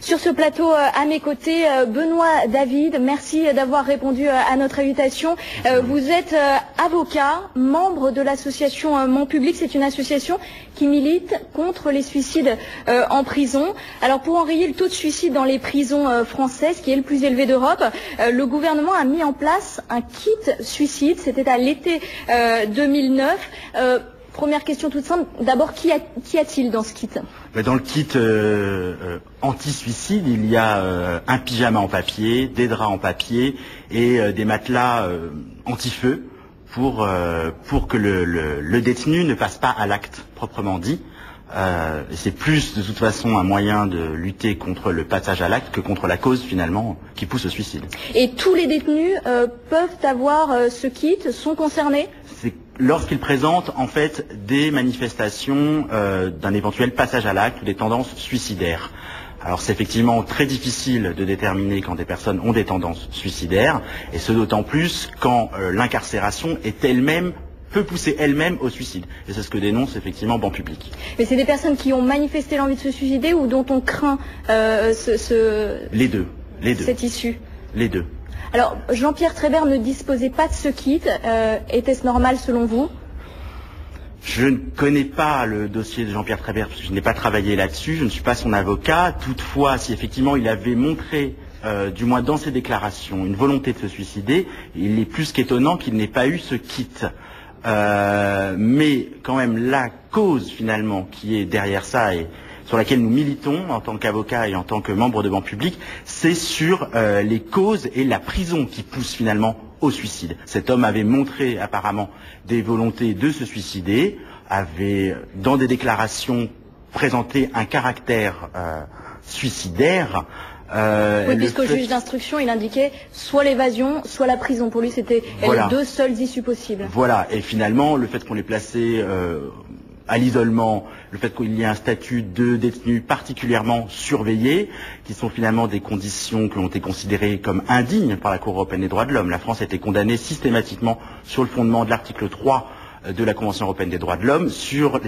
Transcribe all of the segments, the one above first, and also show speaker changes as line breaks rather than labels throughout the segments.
Sur ce plateau, à mes côtés, Benoît David, merci d'avoir répondu à notre invitation. Vous êtes avocat, membre de l'association Mon Public. C'est une association qui milite contre les suicides en prison. Alors pour enrayer le taux de suicide dans les prisons françaises, qui est le plus élevé d'Europe, le gouvernement a mis en place un kit suicide. C'était à l'été 2009. Première question toute simple, d'abord, qu'y a-t-il dans ce kit?
Dans le kit anti-suicide, il y a un pyjama en papier, des draps en papier et des matelas anti-feu pour que le détenu ne passe pas à l'acte proprement dit. C'est plus de toute façon un moyen de lutter contre le passage à l'acte que contre la cause finalement qui pousse au suicide. Et
tous les détenus peuvent avoir ce kit, sont concernés?
Lorsqu'ils présentent en fait des manifestations d'un éventuel passage à l'acte ou des tendances suicidaires. Alors c'est effectivement très difficile de déterminer quand des personnes ont des tendances suicidaires, et ce d'autant plus quand l'incarcération est elle-même peut pousser elle-même au suicide. Et c'est ce que dénonce effectivement Ban Public.
Mais c'est des personnes qui ont manifesté l'envie de se suicider ou dont on craint
Les deux.
Cette issue?
Les deux.
Alors, Jean-Pierre Trébert ne disposait pas de ce kit. Était-ce normal selon vous?
Je ne connais pas le dossier de Jean-Pierre Trébert parce que je n'ai pas travaillé là-dessus. Je ne suis pas son avocat. Toutefois, si effectivement il avait montré, du moins dans ses déclarations, une volonté de se suicider, il est plus qu'étonnant qu'il n'ait pas eu ce kit. Mais quand même, la cause finalement qui est derrière ça et sur laquelle nous militons en tant qu'avocat et en tant que membre de Ban Public, c'est sur les causes et la prison qui pousse finalement au suicide. Cet homme avait montré apparemment des volontés de se suicider, avait dans des déclarations présenté un caractère suicidaire.
Oui, puisqu'au juge d'instruction, il indiquait soit l'évasion, soit la prison. Pour lui, c'était les deux seules issues possibles.
Voilà, et finalement, le fait qu'on l'ait placé à l'isolement, le fait qu'il y ait un statut de détenu particulièrement surveillé, qui sont finalement des conditions qui ont été considérées comme indignes par la Cour européenne des droits de l'homme. La France a été condamnée systématiquement sur le fondement de l'article 3 de la Convention européenne des droits de l'homme sur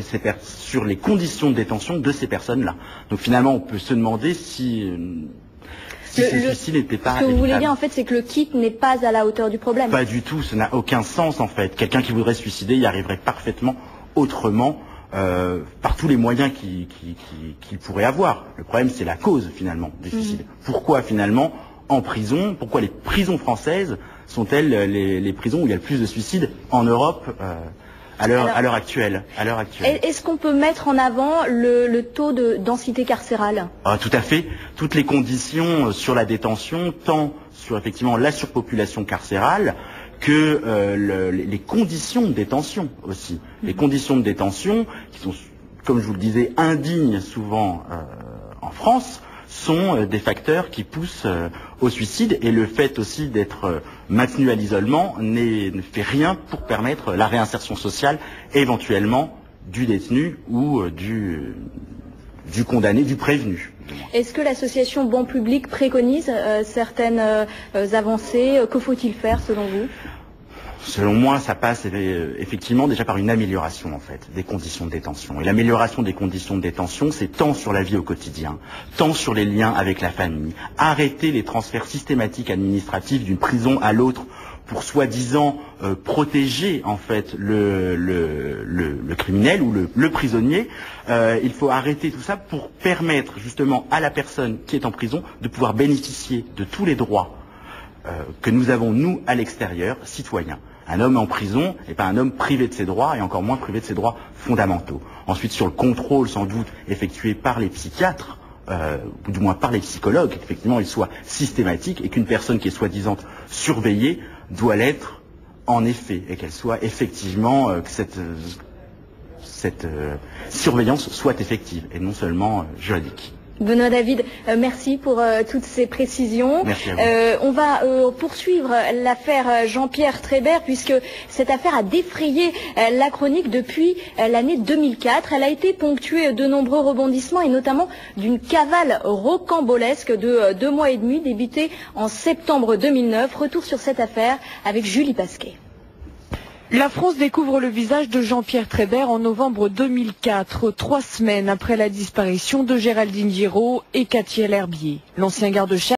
les conditions de détention de ces personnes-là. Donc finalement, on peut se demander si ce suicide n'était pas...
Ce que vous voulez dire, en fait, c'est que le kit n'est pas à la hauteur du problème.
Pas du tout, ça n'a aucun sens, en fait. Quelqu'un qui voudrait se suicider y arriverait parfaitement autrement, par tous les moyens qu'il pourrait avoir. Le problème, c'est la cause, finalement, du suicide. Pourquoi, finalement, en prison, pourquoi les prisons françaises sont-elles les prisons où il y a le plus de suicides en Europe à l'heure actuelle.
Est-ce qu'on peut mettre en avant le taux de densité carcérale?
Tout à fait. Toutes les conditions sur la détention, tant sur effectivement la surpopulation carcérale que les conditions de détention aussi. Les conditions de détention qui sont, comme je vous le disais, indignes souvent en France, sont des facteurs qui poussent au suicide, et le fait aussi d'être maintenu à l'isolement ne fait rien pour permettre la réinsertion sociale éventuellement du détenu ou du condamné, du prévenu.
Est-ce que l'association Ban Public préconise certaines avancées? Que faut-il faire selon vous?
Selon moi, ça passe effectivement déjà par une amélioration en fait des conditions de détention. Et l'amélioration des conditions de détention, c'est tant sur la vie au quotidien, tant sur les liens avec la famille. Arrêter les transferts systématiques administratifs d'une prison à l'autre pour soi-disant protéger en fait le criminel ou le prisonnier. Il faut arrêter tout ça pour permettre justement à la personne qui est en prison de pouvoir bénéficier de tous les droits que nous avons, nous, à l'extérieur, citoyens. Un homme en prison n'est pas un homme privé de ses droits, et encore moins privé de ses droits fondamentaux. Ensuite, sur le contrôle, sans doute, effectué par les psychiatres, ou du moins par les psychologues, qu'effectivement, il soit systématique, et qu'une personne qui est soi-disant surveillée doit l'être en effet, et qu'elle soit effectivement, que cette surveillance soit effective, et non seulement juridique.
Benoît David, merci pour toutes ces précisions.
Merci à vous.
On va poursuivre l'affaire Jean-Pierre Trébert, puisque cette affaire a défrayé la chronique depuis l'année 2004. Elle a été ponctuée de nombreux rebondissements, et notamment d'une cavale rocambolesque de 2 mois et demi, débutée en septembre 2009. Retour sur cette affaire avec Julie Pasquet.
La France découvre le visage de Jean-Pierre Trébert en novembre 2004, 3 semaines après la disparition de Géraldine Giraud et Katia L'Herbier. L'ancien garde-chasse